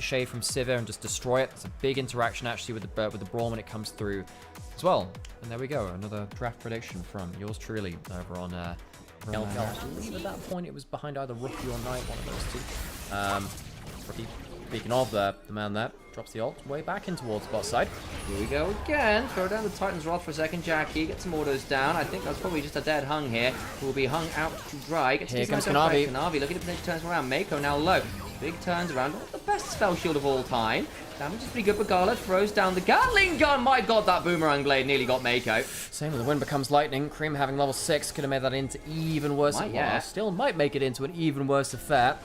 ricochet from Sivir and just destroy it. It's a big interaction actually with the Brawl when it comes through as well. And there we go, another draft prediction from yours truly over on LPL. I believe at that point it was behind either Rookie or Knight, one of those two. Rookie, speaking of the man there, drops the ult way back in towards bot side. Here we go again. Throw down the Titan's Wrath for a second. Jackie, get some autos down. I think that's probably just a dead hung here. Who will be hung out to dry. Here comes Kanavi. Kanavi looking at potential turns around. Mako now low. Big turns around. Not the best spell shield of all time. Damage is pretty good, but Gala throws down the Gatling gun. My god, that boomerang blade nearly got Mako. Same with the wind becomes lightning. Cream having level 6 could have made that into even worse. Still might make it into an even worse affair.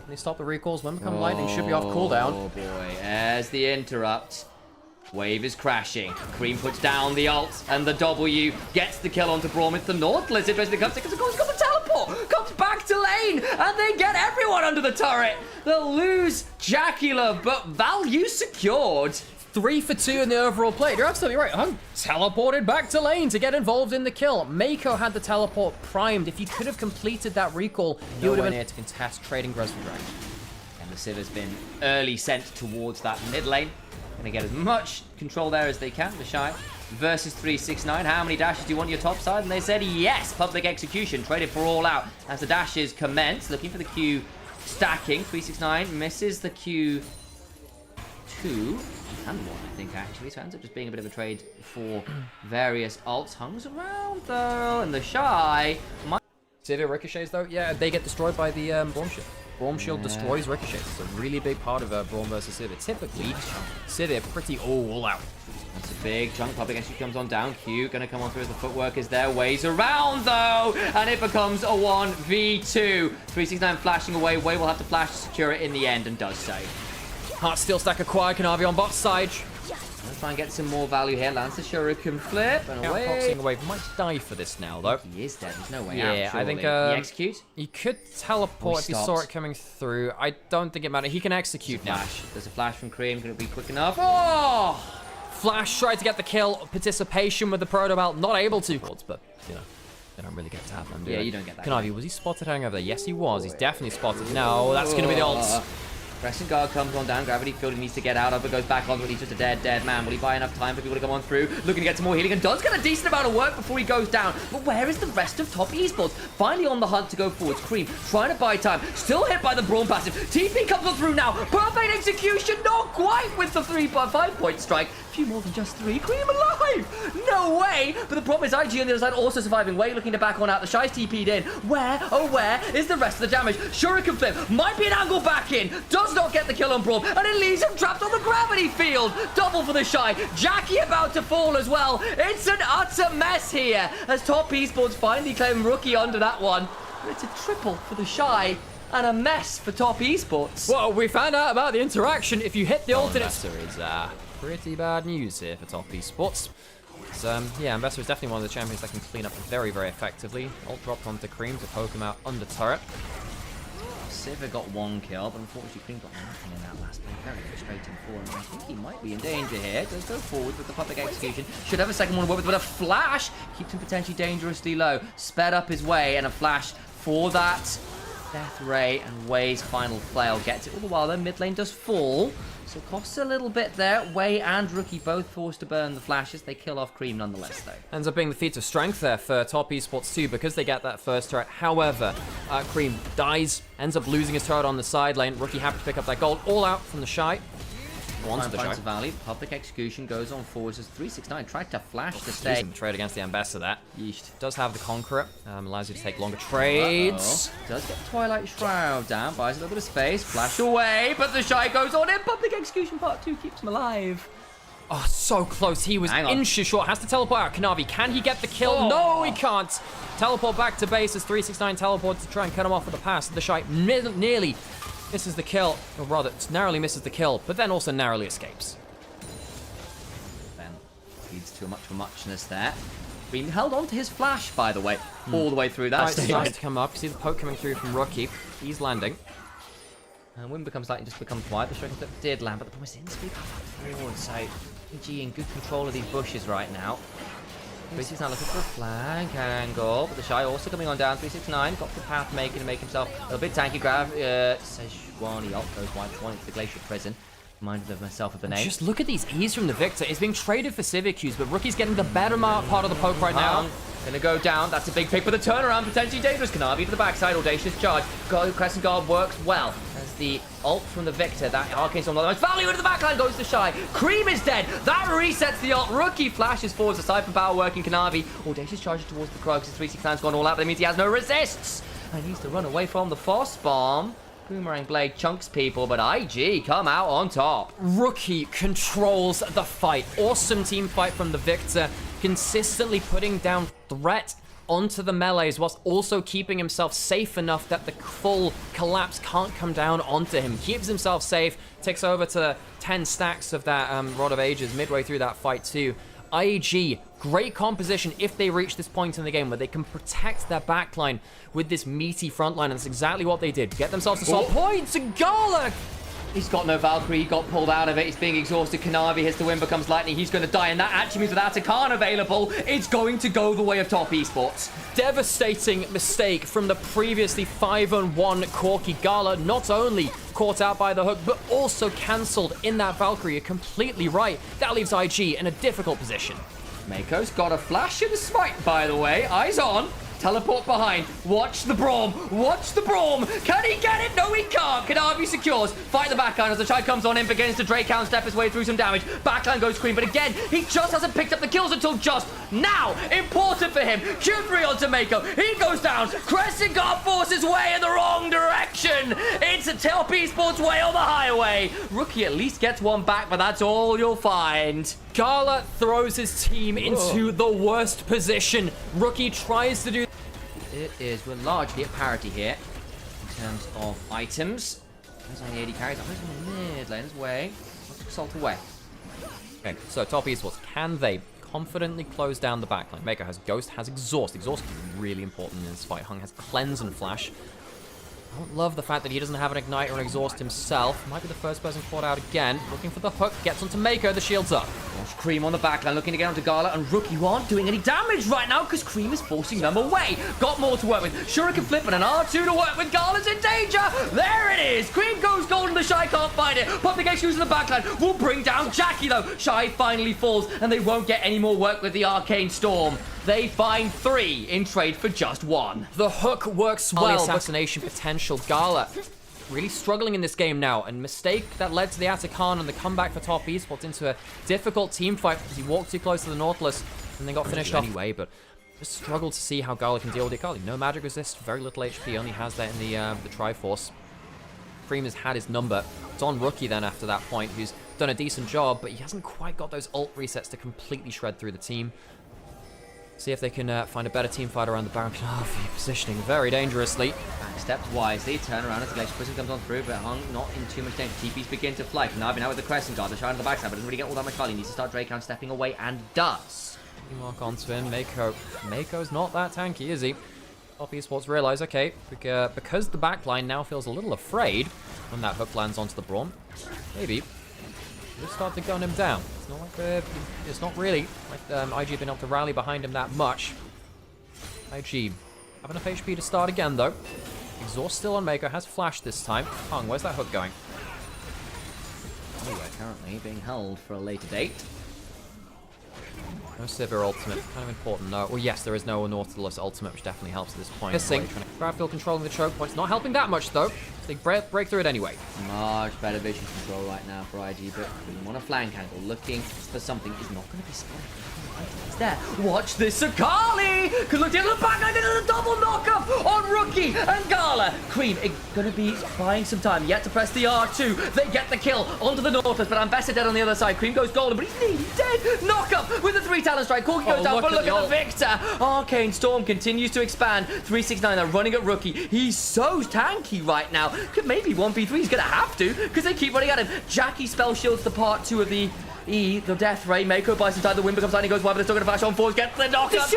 They stop the recalls. Wind become lightning should be off cooldown. Oh boy, as the interrupt. Wave is crashing. Cream puts down the ult, and the W gets the kill onto Braum. It's the Nautilus. Interesting, comes because of course, got the teleport. Comes back to lane, and they get everyone under the turret. They'll lose Jackula, but value secured. 3 for 2 in the overall play. You're absolutely right. Hung teleported back to lane to get involved in the kill. Mako had the teleport primed. If he could have completed that recall, he would have been here to contest trading Grezl Dragon. And the Civ has been early sent towards that mid lane. Going to get as much control there as they can. The Shy versus 369. How many dashes do you want your top side? And they said yes. Public execution. Traded for all out as the dashes commence. Looking for the Q stacking. 369 misses the Q2. And one, I think, actually. So it ends up just being a bit of a trade for various ults. Hungs around, though. And the Shy Sivir ricochets, though. Yeah, they get destroyed by the Braum shield. Braum shield destroys ricochets. It's a really big part of Braum versus Sivir. Typically, Sivir pretty all out. That's a big chunk. Public execute comes on down. Q going to come on through as the footwork is there. Ways around, though. And it becomes a 1v2. 369 flashing away. Way will have to flash to secure it in the end and does so. Heart Steel stack acquired. Kanavi on bot side. Let's try and get some more value here. Lands the Shuriken flip and away. Boxing away. Might die for this now, though. He is dead. There's no way out. Yeah, I think he execute. He could teleport if he saw it coming through. I don't think it matters. He can execute now. There's a flash from Cream. Going to be quick enough. Oh! Flash tried to get the kill. Participation with the Proto Belt. Not able to. But, you know, they don't really get to have them, do they? Yeah, you don't get that. Kanavi, was he spotted hanging over there? Yes, he was. He's definitely spotted. No, that's going to be the ult. Crescent Guard comes on down. Gravity Field needs to get out of it. Goes back on, but he's just a dead man. Will he buy enough time for people to come on through? Looking to get some more healing and does get a decent amount of work before he goes down. But where is the rest of top esports? Finally on the hunt to go forwards. Cream trying to buy time. Still hit by the Braum passive. TP comes on through now. Perfect execution. Not quite with the 5-point strike. A few more than just 3. Cream alive. No way. But the problem is IG on the other side also surviving. Way looking to back on out. The Shy's TP'd in. Where, oh where is the rest of the damage? Shuriken flip. Might be an angle back in. Does not get the kill on Braum. And it leaves him trapped on the gravity field. Double for the Shy. Jackie about to fall as well. It's an utter mess here. As top esports finally claim Rookie under that one. But it's a triple for the Shy. And a mess for top esports. Well, we found out about the interaction. If you hit the alternate, it's pretty bad news here for top esports. So, yeah, Ambassador is definitely one of the champions that can clean up very, very effectively. Ult dropped onto Cream to poke him out under turret. Sivir got 1 kill, but unfortunately Cream got nothing in that last play. Very frustrating for him. I think he might be in danger here. Does go forward with the public execution. Should have a second one to work with, but a flash keeps him potentially dangerously low. Sped up his way, and a flash for that Death Ray, and Way's final flail gets it. All the while, their mid lane does fall. So it costs a little bit there. Way and Rookie both forced to burn the flashes. They kill off Cream nonetheless, though. Ends up being the feat of strength there for top esports too, because they get that first turret. However, Cream dies, ends up losing his turret on the side lane. Rookie happy to pick up that gold. All out from the Shy. Onto the Shy. Valley. Public execution goes on forwards as 369 tried to flash to stay. Using the trade against the Ambassador there. Yeesh. Does have the Conqueror. Allows you to take longer trades. Does get Twilight Shroud down. Buys a little bit of space. Flash away. But the Shy goes on in. Public execution part 2 keeps him alive. Oh, so close. He was inches short. Has to teleport out. Kanavi, can he get the kill? Oh. No, he can't. Teleport back to base as 369 teleports to try and cut him off with the pass. The Shy nearly misses the kill, or rather, narrowly misses the kill, but then also narrowly escapes. Then leads to a muchness there. Being held on to his flash, by the way, all the way through that stage. Starts to come up. You see the poke coming through from Rookie. He's landing. And when becomes light, just becomes quiet. The Shuriken flip did land, but the problem is in speed forward. So PG in good control of these bushes right now. 369 looking for a flank angle, but the Shy also coming on down. 369 got the path making to make himself a little bit tanky. Grab Sejuani up goes 1-1 into the Glacier Prison. Reminded of myself of the name. Just look at these E's from the Victor. It's being traded for Civicus, but Rookie's getting the better part of the poke right now. Gonna go down. That's a big pick for the turnaround. Potentially dangerous. Kanavi to the backside. Audacious charge. Crescent Guard works well. As the ult from the Victor. That Arcane Storm. Value into the backline goes to Shy. Cream is dead. That resets the ult. Rookie flashes forwards. Aside from power working Kanavi. Audacious charges towards the Krug. 369's gone all out, but that means he has no resists. And he needs to run away from the Foss Bomb. Boomerang Blade chunks people, but IG come out on top. Rookie controls the fight. Awesome team fight from the Victor. Consistently putting down threat onto the melees whilst also keeping himself safe enough that the full collapse can't come down onto him. Keeps himself safe, takes over to 10 stacks of that Rod of Ages midway through that fight too. IG, great composition if they reach this point in the game where they can protect their backline with this meaty front line, and that's exactly what they did. Get themselves to solid points, and Garlic! He's got no Valkyrie, he got pulled out of it, he's being exhausted. Kanavi hits the wind, becomes lightning, he's going to die, and that actually means without a Khan available, it's going to go the way of top esports. Devastating mistake from the previously 5-1 Corky. Gala not only caught out by the hook, but also cancelled in that Valkyrie. You're completely right. That leaves IG in a difficult position. Mako's got a flash and a smite, by the way. Eyes on. Teleport behind. Watch the Braum. Watch the Braum. Can he get it? No, he can't. Kanavi secures. Fight the backline as the Shy comes on in. Begins to Drake Hound step his way through some damage. Backline goes Queen. But again, he just hasn't picked up the kills until just now. Important for him. Q3 onto Mako. He goes down. Crescent Guard forces way in the wrong direction. It's a top esports way on the highway. Rookie at least gets one back, but that's all you'll find. Gala throws his team into the worst position. Rookie tries to do... It is, we're largely at parity here in terms of items. There's only 80 carries. I'm in the mid lane's way. Let's assault away. Okay, so top esports, can they confidently close down the backline? Mako has Ghost, has Exhaust. Exhaust is really important in this fight. Hung has Cleanse and Flash. I don't love the fact that he doesn't have an Ignite or an Exhaust himself. Might be the first person caught out again. Looking for the hook, gets onto Mako, the shield's up. Cream on the backline, looking to get onto Gala, and Rookie who aren't doing any damage right now because Cream is forcing them away. Got more to work with. Shuriken flip and an R2 to work with. Gala's in danger. There it is. Cream goes golden. The Shy can't find it. Propagation using the backline will bring down Jackie though. Shy finally falls, and they won't get any more work with the Arcane Storm. They find 3 in trade for just 1. The hook works well. Assassination potential. Gala really struggling in this game now, and mistake that led to the Atakan and the comeback for top esports into a difficult team fight because he walked too close to the Nautilus and then got finished off anyway, but just struggled to see how Gala can deal with it. Gala, no magic resist, very little HP, only has that in the Triforce. Cream has had his number. It's on Rookie then after that point, who's done a decent job, but he hasn't quite got those ult resets to completely shred through the team. See if they can find a better team fight around the Baron. Positioning very dangerously. Steps wisely, turn around as the Glacier Prison comes on through, but Hung not in too much danger. TPs begin to fly. Kanavi now with the Crescent Guard, the Shine on the backside, but doesn't really get all that much value. He needs to start Drake Hound stepping away, and does. Mark onto him. Mako's not that tanky, is he? Top esports realize, okay, because the backline now feels a little afraid when that hook lands onto the Braum, maybe we'll start to gun him down. It's not like it's not really like IG been able to rally behind him that much. IG have enough HP to start again though. Exhaust still on Mako, has Flash this time. Hung, where's that hook going? Anyway, currently being held for a later date. No Sivir ultimate, kind of important though. Well, yes, there is no Nautilus ultimate, which definitely helps at this point. Missing. Bradfield controlling the choke points, not helping that much though. They break through it anyway. Much better vision control right now for IG, but we want a flank angle. Looking for something is not going to be spotted. It's there. Watch this, Akali! Could look down the back, I did a double knockup on Rookie and Gala. Cream going to be buying some time yet to press the R2. They get the kill onto the Nautilus, but Ambassador dead on the other side. Cream goes golden, but he's nearly dead. Knockup with the 3 talent strike. Corky goes down, but look at the Victor. Arcane Storm continues to expand. 369 are running at Rookie. He's so tanky right now. Could maybe 1v3. He's going to have to because they keep running at him. Jackie spell shields the part 2 of the The death ray. Mako buys some time. The wind becomes lightning, goes wide, but they're still going to flash on force. Gets the knock up.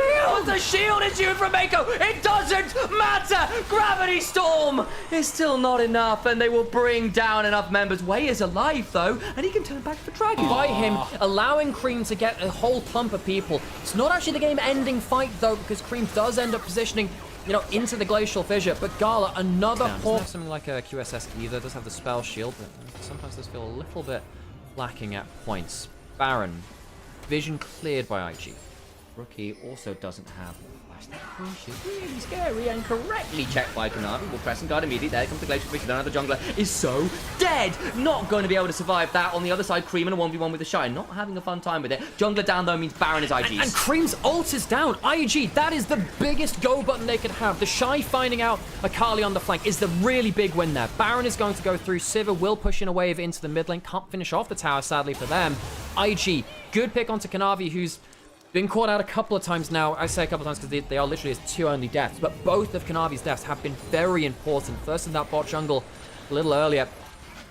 The shield is used from Mako. It doesn't matter. Gravity Storm is still not enough, and they will bring down enough members. Way is alive, though, and he can turn back for Dragon. By him, allowing Cream to get a whole clump of people. It's not actually the game-ending fight, though, because Cream does end up positioning, you know, into the Glacial Fissure. But Gala, another Doesn't have something like a QSS either. Does have the spell shield, but sometimes does feel a little bit lacking at points. Baron, vision cleared by IG. Rookie also doesn't have which is really scary and correctly checked by Kanavi. Will press and guard immediately. There comes the Glacial Fissure. Another jungler is so dead. Not going to be able to survive that. On the other side, Cream in a 1v1 with the Shine. Not having a fun time with it. Jungler down, though, means Baron is IG's. And Cream's ult is down. IG, that is the biggest go button they could have. The Shy finding out Akali on the flank is the really big win there. Baron is going to go through. Sivir will push in a wave into the mid lane. Can't finish off the tower, sadly, for them. IG, good pick onto Kanavi, who's been caught out a couple of times now. I say a couple of times because they are literally his 2 only deaths, but both of Kanavi's deaths have been very important. First in that bot jungle a little earlier,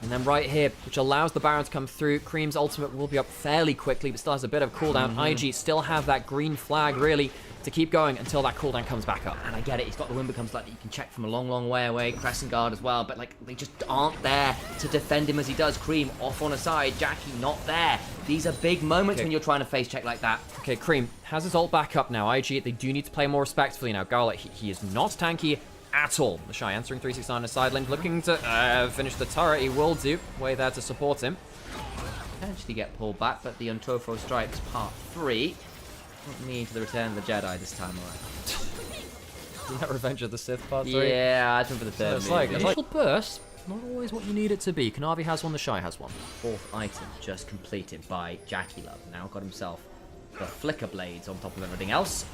and then right here, which allows the Baron to come through. Cream's ultimate will be up fairly quickly, but still has a bit of cooldown. IG still have that green flag, really, to keep going until that cooldown comes back up. And I get it, he's got the wind becomes like you can check from a long, long way away. Crescent guard as well, but like they just aren't there to defend him as he does. Cream off on a side, Jackie not there. These are big moments when you're trying to face check like that. Okay, Cream has his ult back up now. IG, they do need to play more respectfully now. Garlic, he is not tanky at all. The Shy answering 369 on the side lane, looking to finish the turret. He will do. Way there to support him. Potentially get pulled back, but the Untofo Strikes part 3. Not me to the Return of the Jedi this time around. Isn't that Revenge of the Sith part 3? Yeah, I think for the third It's like movie. initial burst, not always what you need it to be. Kanavi has one, the Shy has one. 4th item just completed by Jackie Love. Now got himself the Flicker Blades on top of everything else.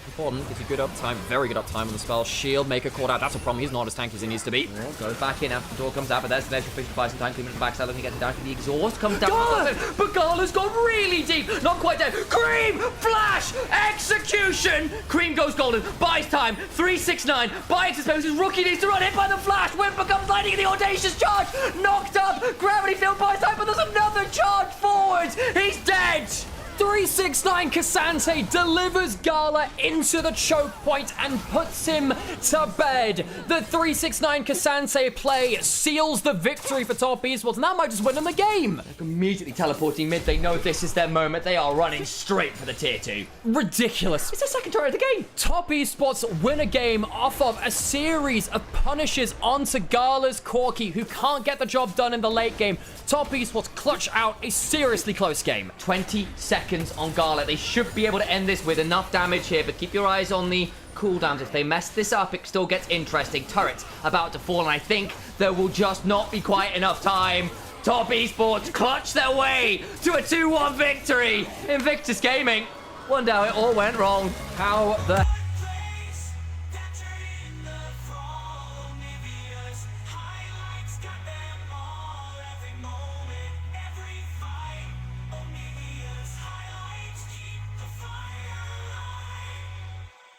Important, gives you good uptime, very good uptime on the spell. Shield Maker caught out, that's a problem, he's not as tanky as he needs to be. Well, goes back in after the door comes out, but there's the extra fish to buy some time. Clean at the backside, looking to get it down to the exhaust. Comes down, but Gala's gone really deep. Not quite dead. Cream! Flash! Execution! Cream goes golden, buys time. 369, buys his space. His rookie needs to run hit by the flash. Wind becomes lightning in the audacious charge. Knocked up, gravity field buys time, but there's another charge forwards. He's dead! 369 Cassante delivers Gala into the choke point and puts him to bed. The 369 Cassante play seals the victory for Top Esports, and that might just win them the game. They're immediately teleporting mid. They know this is their moment. They are running straight for the tier 2. Ridiculous. It's the second turret of the game. Top Esports win a game off of a series of punishes onto Gala's Corki, who can't get the job done in the late game. Top Esports clutch out a seriously close game. 20 seconds on Gala. They should be able to end this with enough damage here, but keep your eyes on the cooldowns. If they mess this up, it still gets interesting. Turrets about to fall, and I think there will just not be quite enough time. Top Esports clutch their way to a 2-1 victory. Invictus Gaming. Wonder how it all went wrong. How the